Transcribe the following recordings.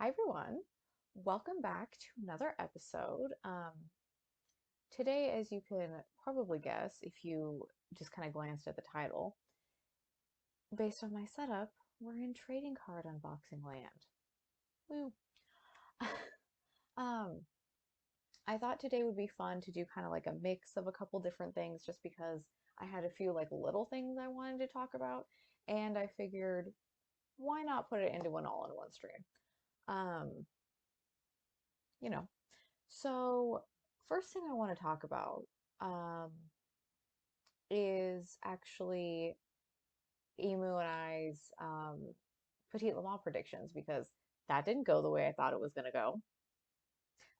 Hi, everyone. Welcome back to another episode. Today, as you can probably guess if you just kind of glanced at the title, based on my setup, we're in trading card unboxing land. Woo. um, I thought today would be fun to do kind of like a mix of a couple different things just because I had a few like little things I wanted to talk about, and I figured why not put it into an all-in-one stream? Um, you know, So, first thing I want to talk about um, is actually Emu and I's Petite Le Mans predictions because that didn't go the way I thought it was going to go.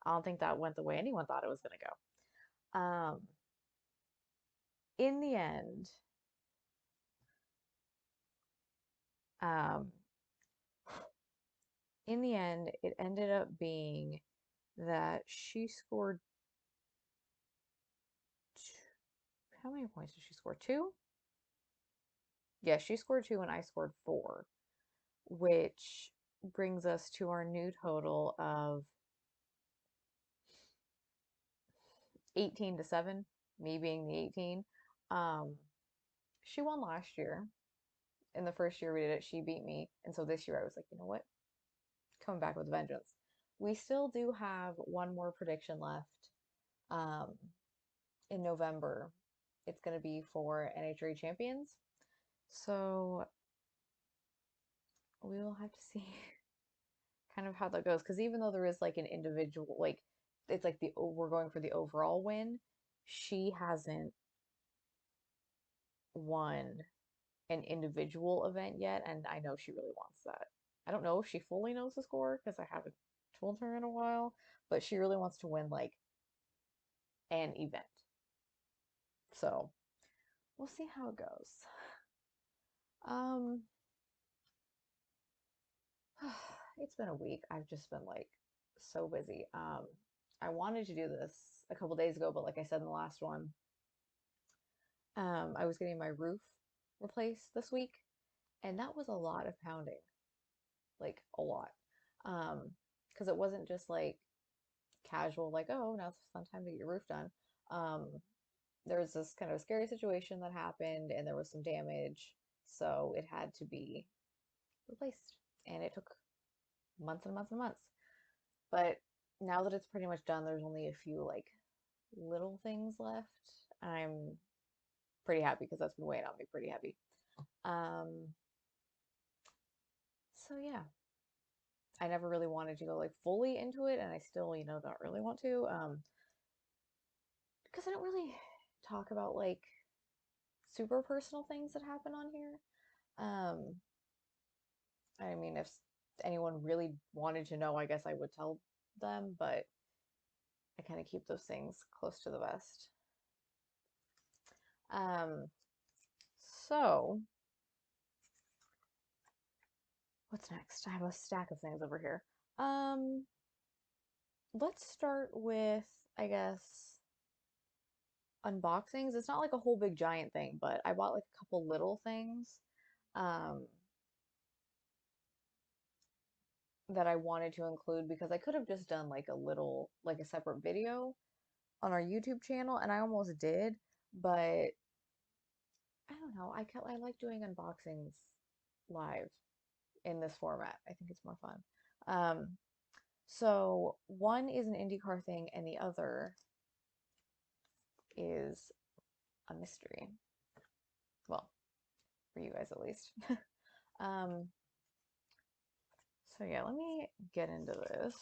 I don't think that went the way anyone thought it was going to go. In the end, um, it ended up being that she scored how many points did she score? Two? Yeah, she scored two and I scored four, which brings us to our new total of 18 to 7, me being the 18. Um, she won last year. In the first year we did it, she beat me. And so this year I was like, you know what? Coming back with vengeance. We still do have one more prediction left um, in November. It's going to be for NHRA champions. So we will have to see kind of how that goes. Because even though there is like an individual, like it's like we're going for the overall win, she hasn't won an individual event yet, and I know she really wants that. I don't know if she fully knows the score because I haven't told her in a while, but she really wants to win like an event. So we'll see how it goes. Um, it's been a week. I've just been like so busy. I wanted to do this a couple days ago, but like I said in the last one, I was getting my roof replaced this week, and that was a lot of pounding, like a lot. Um, because it wasn't just like casual, like, oh, now it's fun time to get your roof done. Um, there was this kind of scary situation that happened and there was some damage. So it had to be replaced. And it took months and months and months. But now that it's pretty much done, there's only a few like little things left. I'm pretty happy because that's been weighing on me pretty heavy. Um, so yeah, I never really wanted to go like fully into it, and I still, don't really want to. Because I don't really talk about like super personal things that happen on here. Um, I mean, if anyone really wanted to know, I guess I would tell them, but I kind of keep those things close to the vest. Um, so what's next? I have a stack of things over here. Um, let's start with, I guess, unboxings. It's not like a whole big giant thing, but I bought like a couple little things. Um, that I wanted to include because I could have just done like a little, like a separate video on our YouTube channel, and I almost did, but I don't know. I like doing unboxings live in this format. I think it's more fun. Um, so one is an IndyCar thing, and the other is a mystery. Well, for you guys at least. um, so yeah, let me get into this.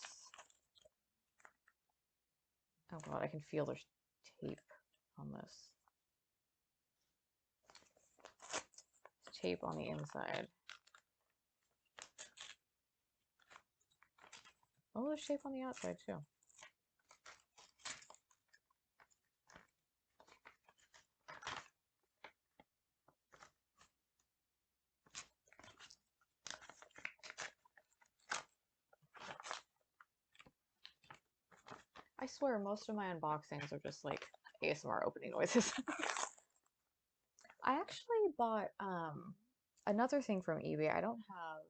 Oh God, I can feel there's tape on this. Tape on the inside. Oh, there's tape on the outside too. I swear most of my unboxings are just like ASMR opening noises. I actually bought another thing from eBay. I don't have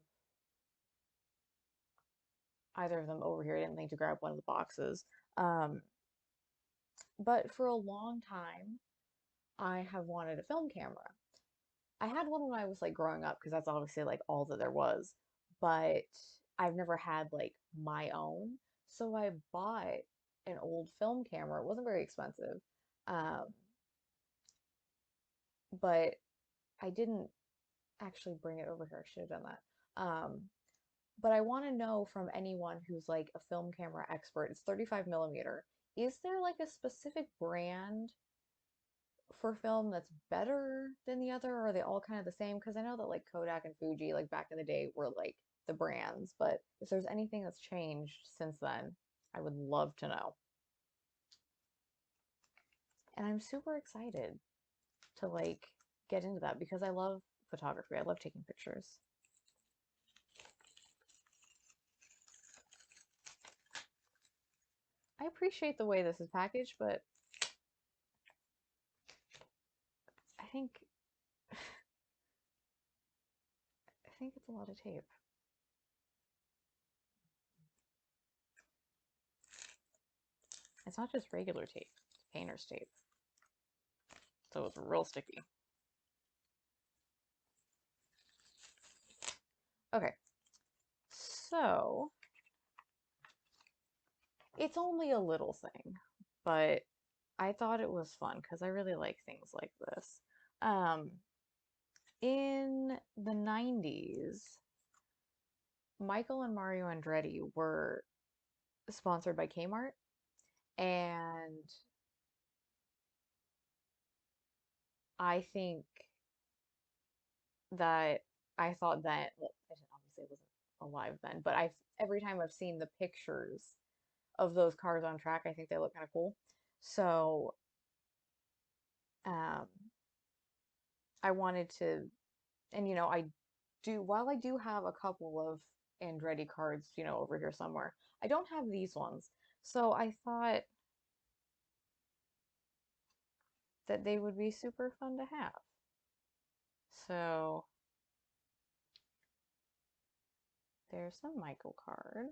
either of them over here. I didn't think to grab one of the boxes. Um, but for a long time, I have wanted a film camera. I had one when I was like growing up because that's obviously like all that there was, but I've never had like my own. So I bought an old film camera. It wasn't very expensive, um, but I didn't actually bring it over here. I should have done that. But I want to know from anyone who's like a film camera expert. It's 35 millimeter. Is there like a specific brand for film that's better than the other, or are they all kind of the same? Because I know that like Kodak and Fuji, like back in the day, were like the brands, but if there's anything that's changed since then, I would love to know. And I'm super excited to like get into that because I love photography. I love taking pictures. I appreciate the way this is packaged, but I think I think it's a lot of tape. It's not just regular tape, it's painter's tape. So it's real sticky. Okay, so it's only a little thing, but I thought it was fun because I really like things like this. Um, in the 90s, Michael and Mario Andretti were sponsored by Kmart, and I think that I thought that, well, obviously I wasn't alive then, but I every time I've seen the pictures of those cars on track, I think they look kind of cool. So, um, I wanted to, and I do, while I do have a couple of Andretti cards, over here somewhere, I don't have these ones. So I thought that they would be super fun to have. So there's the Michael card.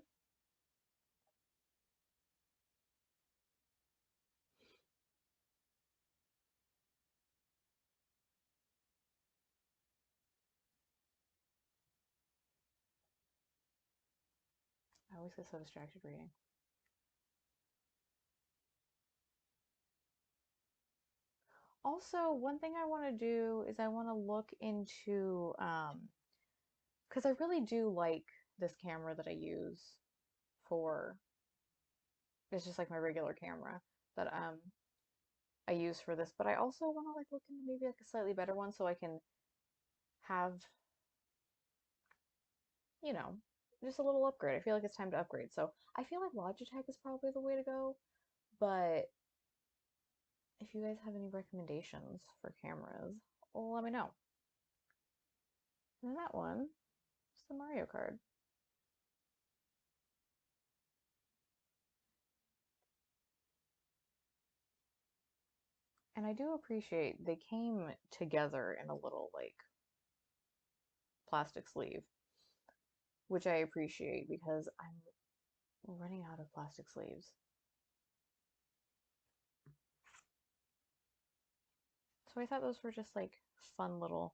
I always get so distracted reading. Also, one thing I want to do is I want to look into, because I really do like this camera that I use for, it's just like my regular camera that I use for this, but I also want to like look into maybe like a slightly better one so I can have, you know, just a little upgrade. I feel like it's time to upgrade. So I feel like Logitech is probably the way to go, but if you guys have any recommendations for cameras, let me know. And that one is the Mario card. And I do appreciate they came together in a little like plastic sleeve, which I appreciate because I'm running out of plastic sleeves. So I thought those were just like fun little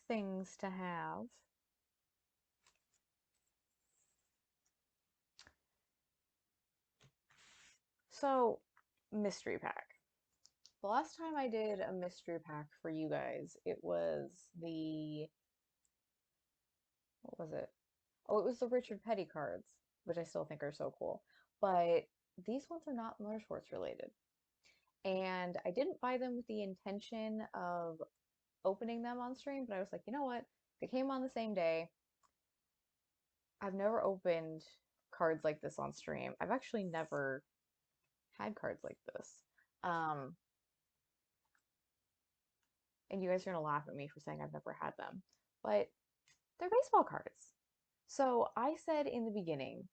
things to have. So, mystery pack. The last time I did a mystery pack for you guys, it was what was it? Oh, it was the Richard Petty cards, which I still think are so cool. But these ones are not motorsports related. And I didn't buy them with the intention of opening them on stream, but I was like, you know what? They came on the same day. I've never opened cards like this on stream. I've actually never had cards like this. Um, and you guys are gonna laugh at me for saying I've never had them, but they're baseball cards. So I said in the beginning,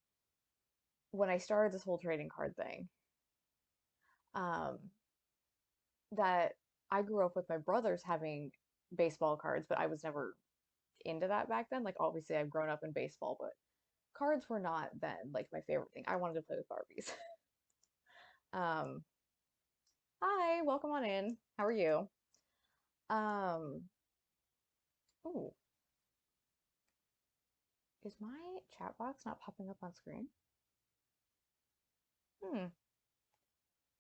when I started this whole trading card thing, um, that I grew up with my brothers having baseball cards, but I was never into that back then. Like obviously I've grown up in baseball, but cards were not then like my favorite thing. I wanted to play with Barbies. Um, Hi, welcome on in. How are you? Um, oh, is my chat box not popping up on screen? Hmm,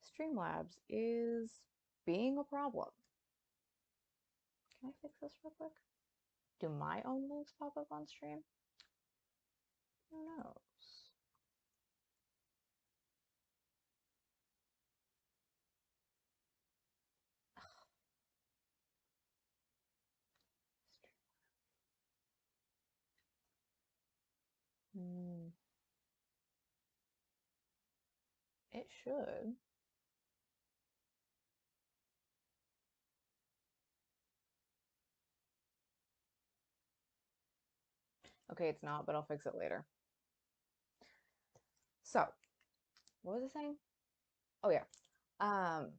Streamlabs is being a problem. Can I fix this real quick? Do my own links pop up on stream? Who knows? Hmm, it should. Okay, it's not, but I'll fix it later. So, what was I saying? Oh yeah. Um,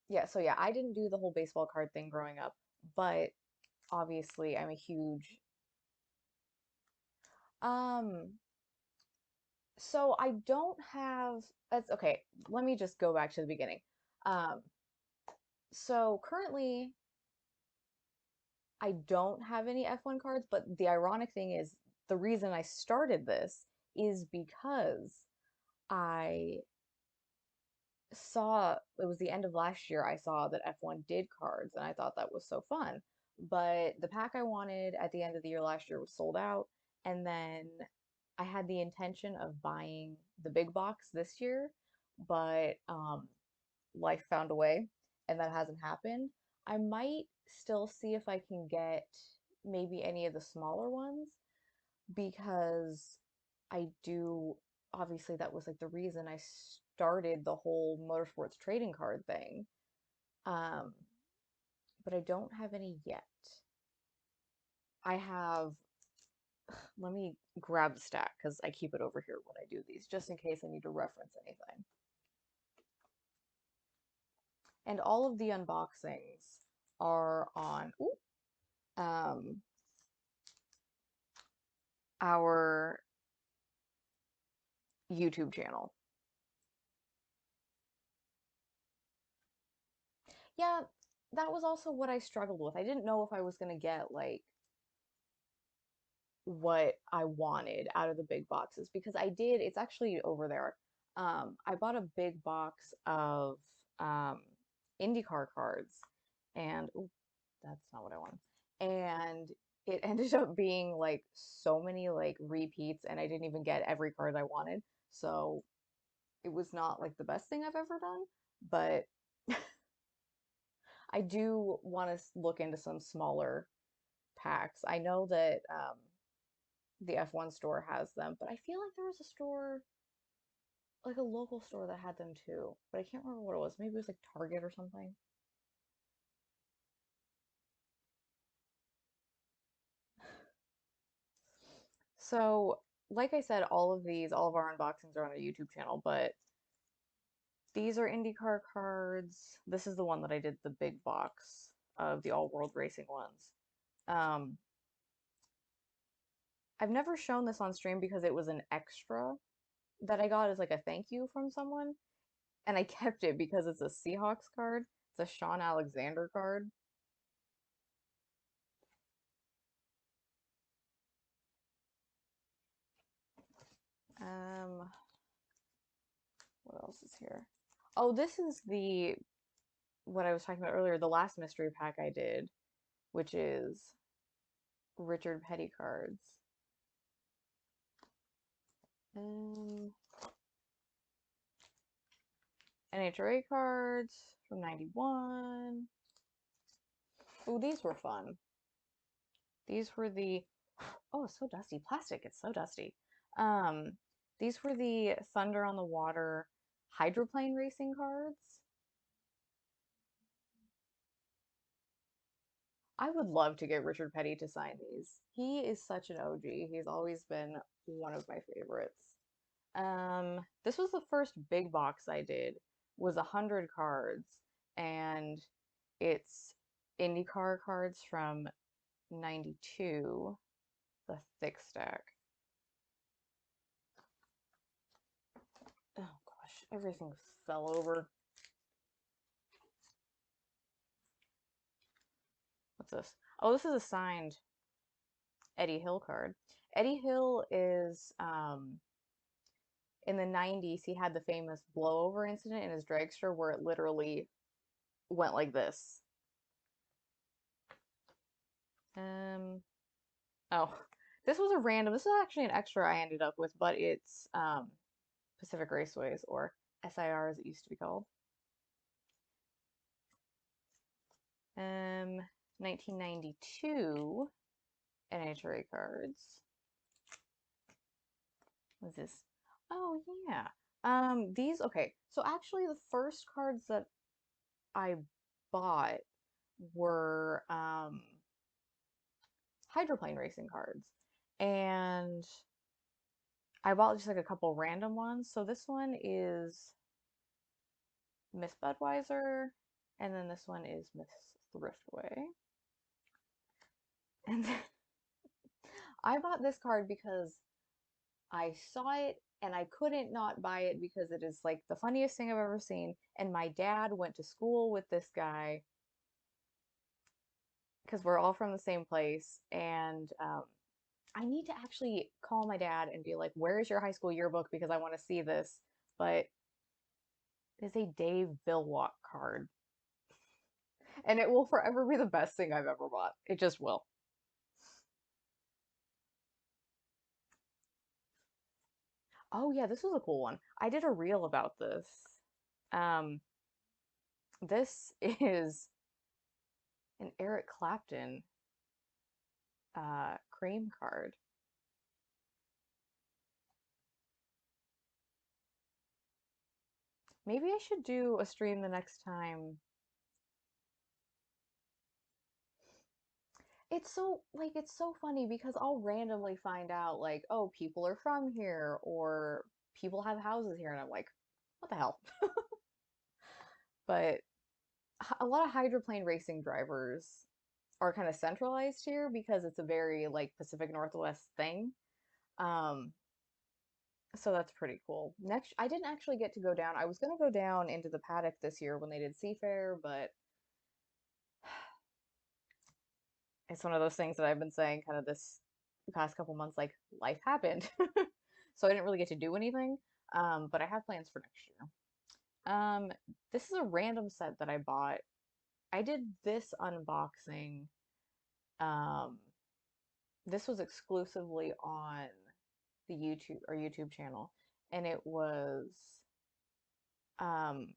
yeah, so yeah, I didn't do the whole baseball card thing growing up, but obviously I'm a huge um so I don't have that's okay, let me just go back to the beginning. Um so currently I don't have any F1 cards, but the ironic thing is the reason I started this is because I saw it was the end of last year. I saw that F1 did cards and I thought that was so fun. But the pack I wanted at the end of the year last year was sold out. And then I had the intention of buying the big box this year, but life found a way and that hasn't happened. I might still see if I can get maybe any of the smaller ones because I do obviously that was like the reason I started the whole motorsports trading card thing. Um, but I don't have any yet. I have, let me grab the stack because I keep it over here when I do these, just in case I need to reference anything. And all of the unboxings are on um, our YouTube channel. Yeah, that was also what I struggled with. I didn't know if I was going to get like what I wanted out of the big boxes because I did, it's actually over there. I bought a big box of um, IndyCar cards and ooh, that's not what I wanted. And it ended up being like so many like repeats and I didn't even get every card I wanted. So it was not like the best thing I've ever done, but I do want to look into some smaller packs. I know that the F1 store has them, but I feel like there was a store, like a local store that had them too, but I can't remember what it was. Maybe it was like Target or something. So, like I said, all of our unboxings are on our YouTube channel, but these are IndyCar cards. This is the one that I did the big box of the all world racing ones. Um, I've never shown this on stream because it was an extra that I got as like a thank you from someone, and I kept it because it's a Seahawks card. It's a Sean Alexander card. Um, what else is here? Oh, this is the what I was talking about earlier, the last mystery pack I did, which is Richard Petty cards. Um, NHRA cards from 91. Oh, these were fun. These were the, oh, it's so dusty. Plastic, it's so dusty. Um, these were the Thunder on the Water hydroplane racing cards. I would love to get Richard Petty to sign these. He is such an OG. He's always been one of my favorites. This was the first big box I did, was 100 cards, and it's IndyCar cards from 92, the thick stack. Everything fell over. What's this? Oh, this is a signed Eddie Hill card. Eddie Hill is in the 90s, he had the famous blowover incident in his dragster where it literally went like this. Oh, this was a random, this is actually an extra I ended up with, but it's Pacific Raceways, or SIR as it used to be called. 1992 NHRA cards. What's this? Oh yeah. These, okay. So actually the first cards that I bought were hydroplane racing cards. And I bought just like a couple random ones. So this one is Miss Budweiser, and then this one is Miss Thriftway. And I bought this card because I saw it and I couldn't not buy it because it is like the funniest thing I've ever seen. And my dad went to school with this guy because we're all from the same place. And I need to actually call my dad and be like, where is your high school yearbook? Because I want to see this. But it's a Dave Billwalk card. And it will forever be the best thing I've ever bought. It just will. Oh yeah, this was a cool one. I did a reel about this. Um, this is an Eric Clapton cream card. Maybe I should do a stream the next time. It's so funny because I'll randomly find out like, oh, people are from here or people have houses here and I'm like, what the hell? But a lot of hydroplane racing drivers are kind of centralized here because it's a very like Pacific Northwest thing. Um, so that's pretty cool. Next, I didn't actually get to go down. I was gonna go down into the paddock this year when they did Seafair, but it's one of those things that I've been saying kind of this past couple months, like life happened. So I didn't really get to do anything. But I have plans for next year. This is a random set that I bought. I did this unboxing. Um, this was exclusively on the YouTube channel, and it was um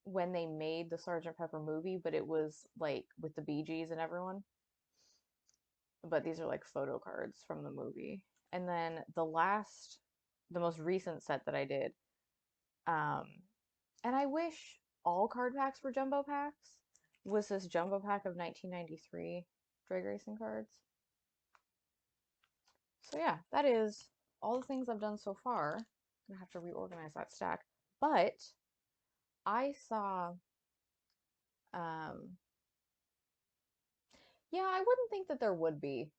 when they made the Sergeant Pepper movie, but it was like with the Bee Gees and everyone. But these are like photo cards from the movie. And then the most recent set that I did, um, and I wish all card packs were jumbo packs, was this jumbo pack of 1993 drag racing cards. So yeah, that is all the things I've done so far. I'm gonna have to reorganize that stack. But I saw, um, yeah, I wouldn't think that there would be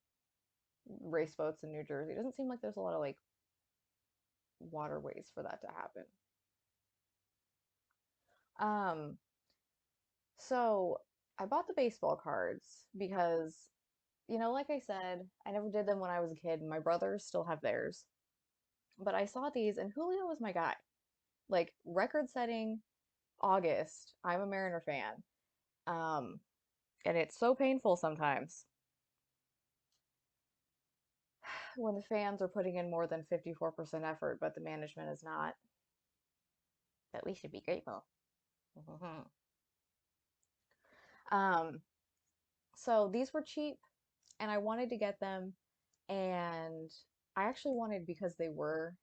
race boats in New Jersey. It doesn't seem like there's a lot of like waterways for that to happen. Um, so I bought the baseball cards because, like I said, I never did them when I was a kid, and my brothers still have theirs. But I saw these, and Julio was my guy. Like record setting August, I'm a Mariner fan. Um, and it's so painful sometimes when the fans are putting in more than 54% effort, but the management is not. But we should be grateful. um, so these were cheap, and I wanted to get them, and I actually wanted, because they were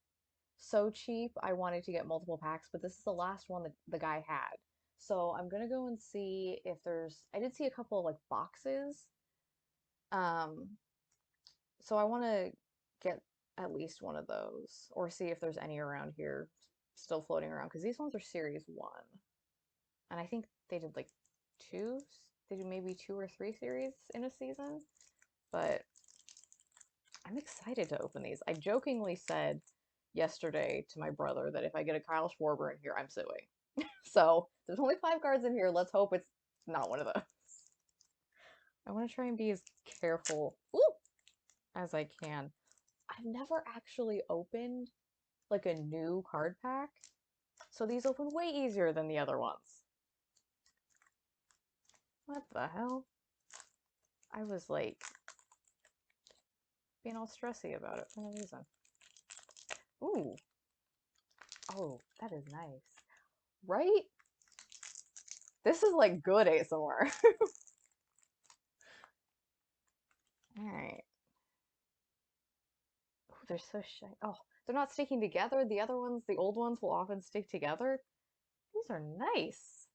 so cheap, I wanted to get multiple packs, but this is the last one that the guy had. So I'm gonna go and see if I did see a couple of like boxes. Um, so I want to get at least one of those, or see if there's any around here still floating around, because these ones are series one. And I think they did like two, they do maybe two or three series in a season, but I'm excited to open these. I jokingly said yesterday to my brother that if I get a Kyle Schwarber in here, I'm suing. So there's only 5 cards in here. Let's hope it's not one of those. I want to try and be as careful as I can. I've never actually opened like a new card pack, so these open way easier than the other ones. What the hell? I was like being all stressy about it for no reason. Ooh. Oh, that is nice. Right? This is like good ASMR. Alright. Oh, they're so shiny. Oh, they're not sticking together. The other ones, the old ones, will often stick together. These are nice.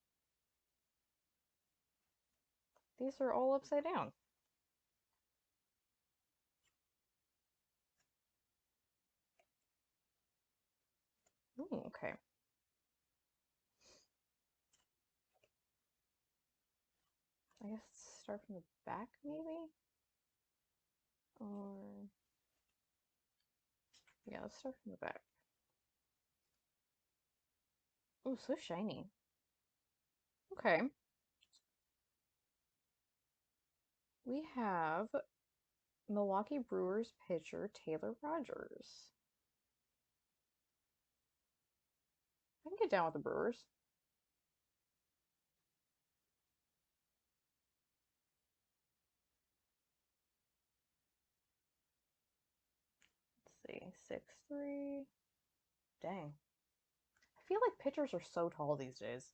These are all upside down. Ooh, okay. I guess start from the back, maybe? Or... yeah, let's start from the back. Ooh, so shiny. Okay. We have Milwaukee Brewers pitcher Taylor Rogers. I can get down with the Brewers. Let's see, 6'3". Dang. I feel like pitchers are so tall these days.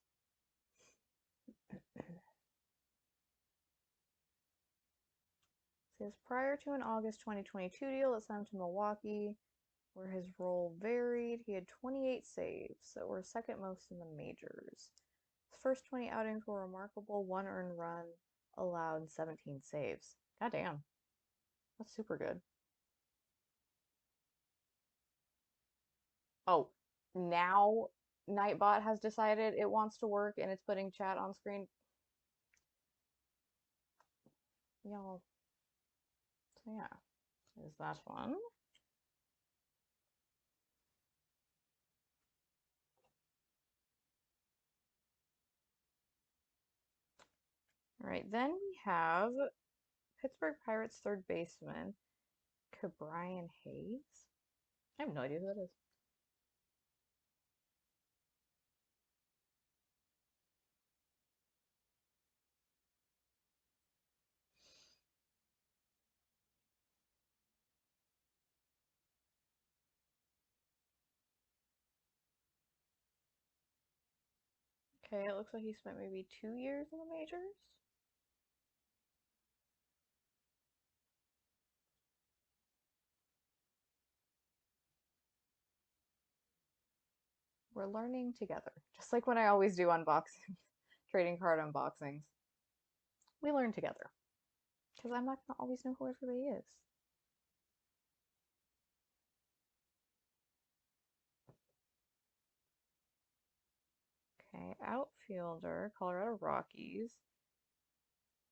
Says prior to an August 2022 deal that signed to Milwaukee, where his role varied, he had 28 saves, that were second most in the majors. His first 20 outings were remarkable, 1 earned run allowed, 17 saves. God damn. That's super good. Oh, now Nightbot has decided it wants to work and it's putting chat on screen. Y'all. So yeah, there's that one. All right, then we have Pittsburgh Pirates third baseman, Brian Hayes. I have no idea who that is. Okay, it looks like he spent maybe 2 years in the majors. We're learning together, just like when I always do unboxing, trading card unboxings. We learn together, because I'm not gonna always know who everybody is. Okay, outfielder, Colorado Rockies,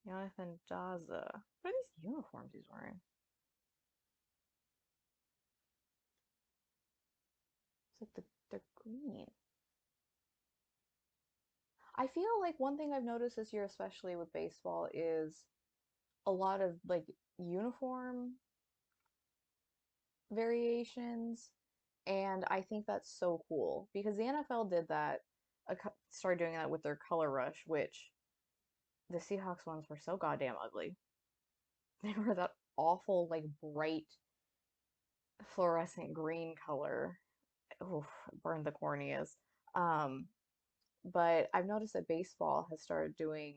Jonathan Daza. What are these uniforms he's wearing? It's like they're green. I feel like one thing I've noticed this year, especially with baseball, is a lot of like uniform variations, and I think that's so cool because the NFL did that, started doing that with their color rush, which the Seahawks ones were so goddamn ugly. They were that awful, like bright fluorescent green color. Oof, burned the corneas. Um, but I've noticed that baseball has started doing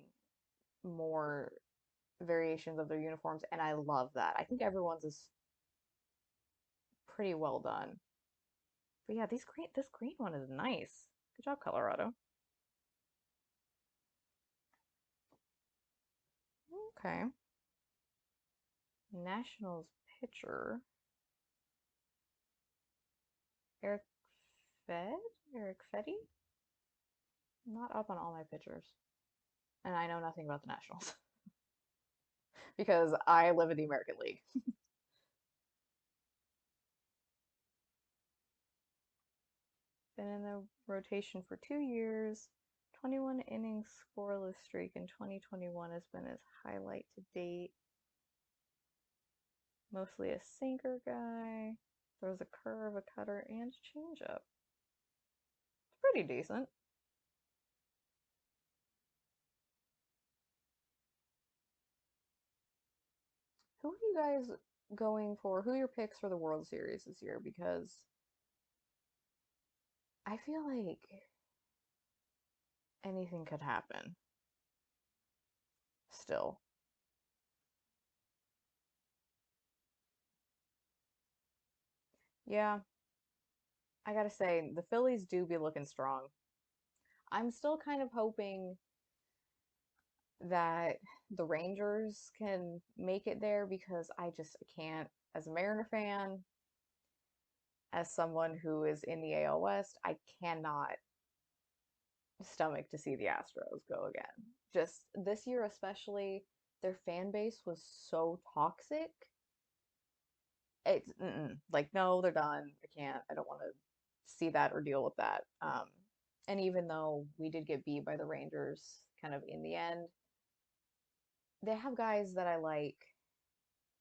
more variations of their uniforms, and I love that. I think everyone's is pretty well done. But yeah, this green one is nice. Good job, Colorado. Okay. Nationals pitcher Eric Fed? Eric Fetty? I'm not up on all my pitchers. And I know nothing about the Nationals because I live in the American League. rotation for 2 years. 21 innings scoreless streak in 2021 has been his highlight to date. Mostly a sinker guy. Throws a curve, a cutter, and changeup. It's pretty decent. Who are you guys going for? Who are your picks for the World Series this year? Because I feel like anything could happen still. Yeah, I gotta say, the Phillies do be looking strong. I'm still kind of hoping that the Rangers can make it there because I just can't, as a Mariner fan, as someone who is in the AL West, I cannot stomach to see the Astros go again. Just this year, especially, their fan base was so toxic. It's like, no, they're done. I can't. I don't want to see that or deal with that. And even though we did get beat by the Rangers kind of in the end, they have guys that I like,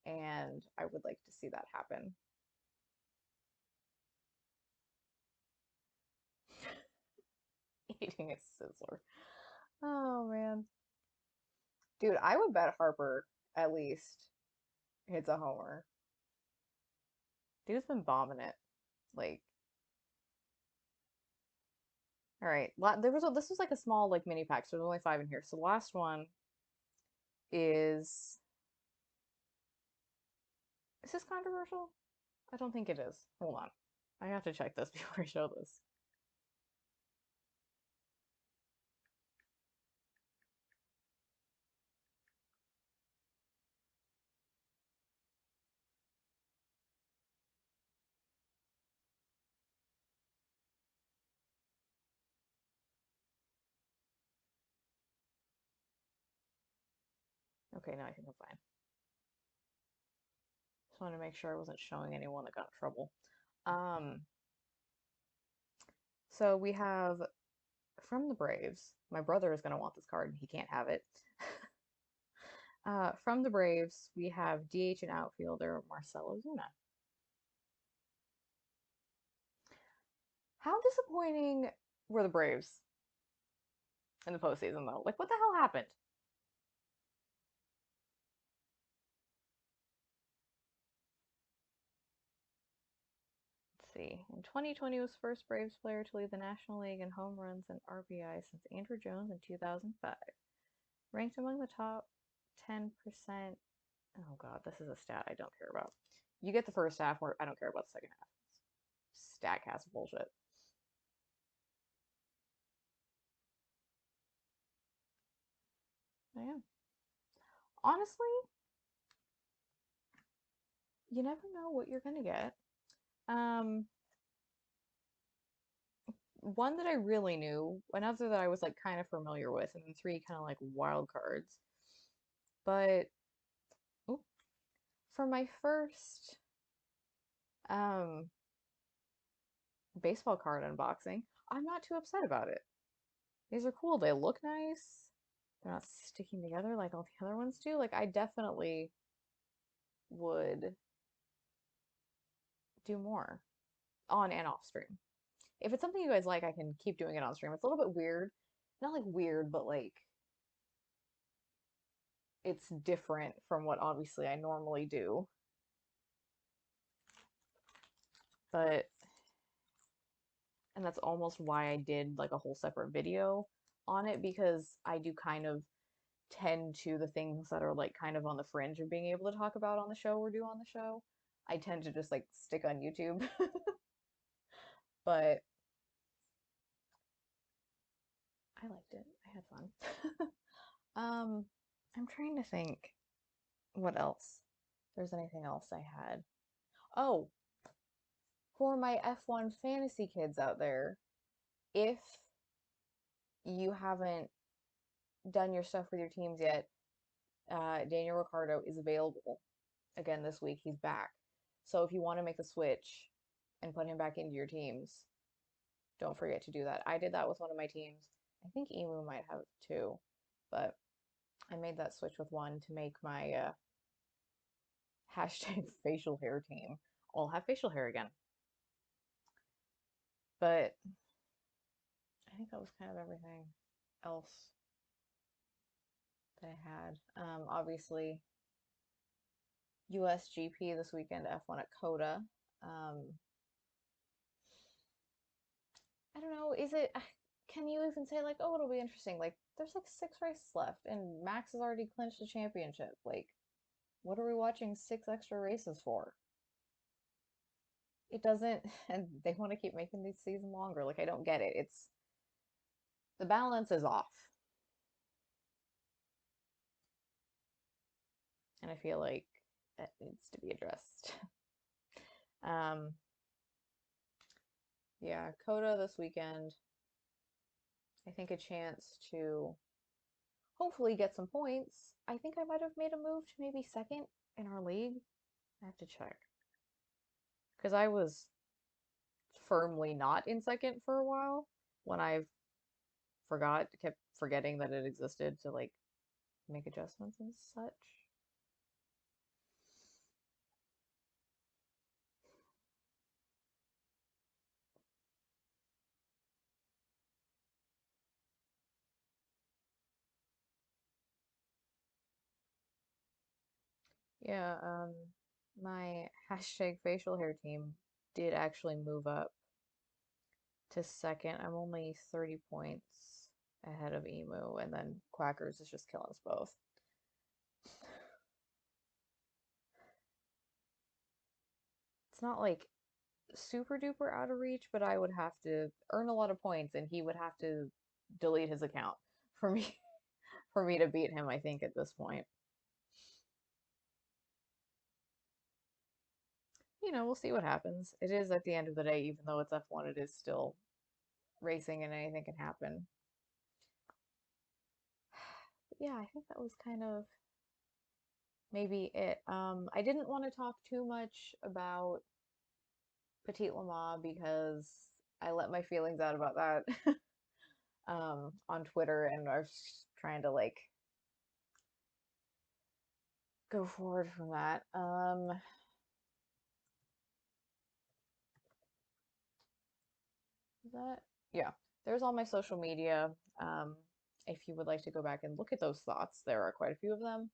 and I would like to see that happen. Eating a sizzler. Oh man. Dude, I would bet Harper at least hits a homer. Dude's been bombing it. Like, all right. This was like a small like mini pack, so there's only five in here. So the last one is this controversial? I don't think it is. Hold on. I have to check this before I show this. Okay, now I think I'm fine. Just wanted to make sure I wasn't showing anyone that got in trouble. Um, so we have from the Braves. My brother is going to want this card and he can't have it. From the Braves, we have DH and outfielder Marcell Ozuna. How disappointing were the Braves in the postseason, though? Like, what the hell happened? Let's see. In 2020, was first Braves player to lead the National League in home runs and RBI since Andrew Jones in 2005. Ranked among the top 10%. Oh god, this is a stat I don't care about. You get the first half, where I don't care about the second half. Statcast bullshit. I am. Honestly, you never know what you're gonna get. Um, one that I really knew, another that I was like kind of familiar with, and then three kind of like wild cards. But ooh, for my first um baseball card unboxing, I'm not too upset about it. These are cool. They look nice. They're not sticking together like all the other ones do. Like I definitely would do more on and off stream. If it's something you guys like, I can keep doing it on stream. It's a little bit weird. Not like weird, but like it's different from what obviously I normally do. But and that's almost why I did like a whole separate video on it because I do kind of tend to the things that are like kind of on the fringe of being able to talk about on the show or do on the show. I tend to just like stick on YouTube. But I liked it. I had fun. um, I'm trying to think what else. If there's anything else I had. Oh, for my F1 fantasy kids out there, if you haven't done your stuff with your teams yet, Daniel Ricciardo is available again this week. He's back. So if you want to make the switch and put him back into your teams, don't forget to do that. I did that with one of my teams. I think Emu might have too, but I made that switch with one to make my hashtag facial hair team all have facial hair again. But I think that was kind of everything else that I had. Obviously, USGP this weekend, F1 at Coda. I don't know, can you even say like, oh, it'll be interesting? Like, there's like 6 races left, and Max has already clinched the championship. Like, what are we watching 6 extra races for? It doesn't, and they want to keep making these season longer. Like, I don't get it. The balance is off, and I feel like that needs to be addressed. Um, yeah, Coda this weekend. I think a chance to hopefully get some points. I think I might have made a move to maybe second in our league. I have to check. Because I was firmly not in second for a while when I kept forgetting that it existed to like make adjustments and such. Yeah, my hashtag facial hair team did actually move up to second. I'm only 30 points ahead of Emu, and then Quackers is just killing us both. It's not like super duper out of reach, but I would have to earn a lot of points, and he would have to delete his account for me for me to beat him, I think, at this point. We'll see what happens. It is at the end of the day, even though it's F1, it is still racing and anything can happen. But yeah, I think that was kind of maybe it. I didn't want to talk too much about Petit Le Mans because I let my feelings out about that on Twitter, and I was trying to like go forward from that. That yeah, there's all my social media. Um, if you would like to go back and look at those thoughts, there are quite a few of them.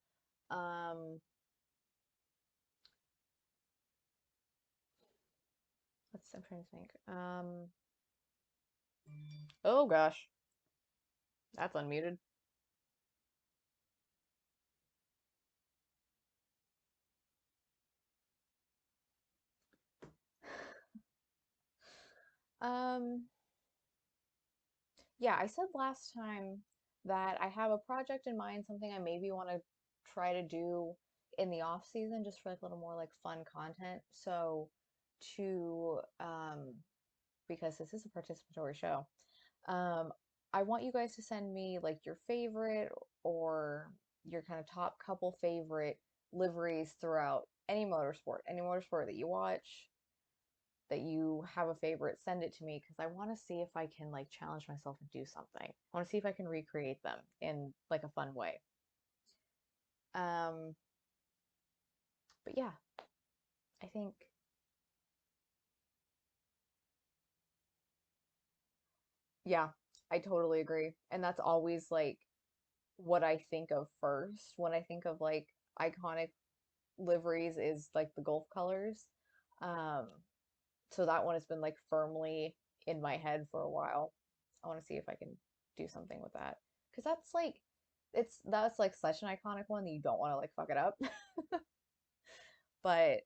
Um, I'm trying to think. Oh gosh, that's unmuted. Um, yeah, I said last time that I have a project in mind, something I maybe want to try to do in the off season, just for like a little more like fun content. So to because this is a participatory show, um, I want you guys to send me like your favorite or your kind of top couple favorite liveries throughout any motorsport that you watch, that you have a favorite, send it to me because I want to see if I can like challenge myself and do something. I want to see if I can recreate them in like a fun way. Um, but yeah, I think yeah, I totally agree. And that's always like what I think of first when I think of like iconic liveries is like the Gulf colors. Um, so that one has been like firmly in my head for a while. I want to see if I can do something with that because that's like such an iconic one that you don't want to like fuck it up. But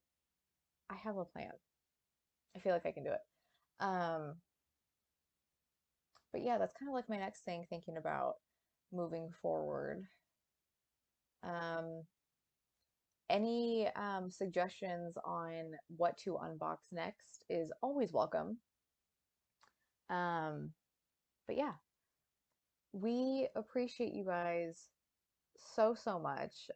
I have a plan. I feel like I can do it. Um, but yeah, that's kind of like my next thing thinking about moving forward. Um, any suggestions on what to unbox next is always welcome. Um, but yeah, we appreciate you guys so, so much.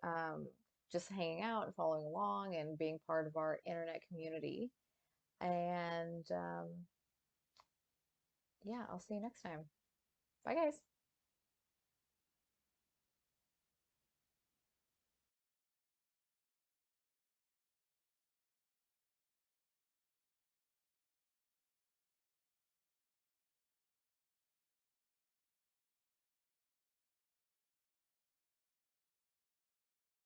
Just hanging out and following along and being part of our internet community. And Yeah, I'll see you next time. Bye, guys.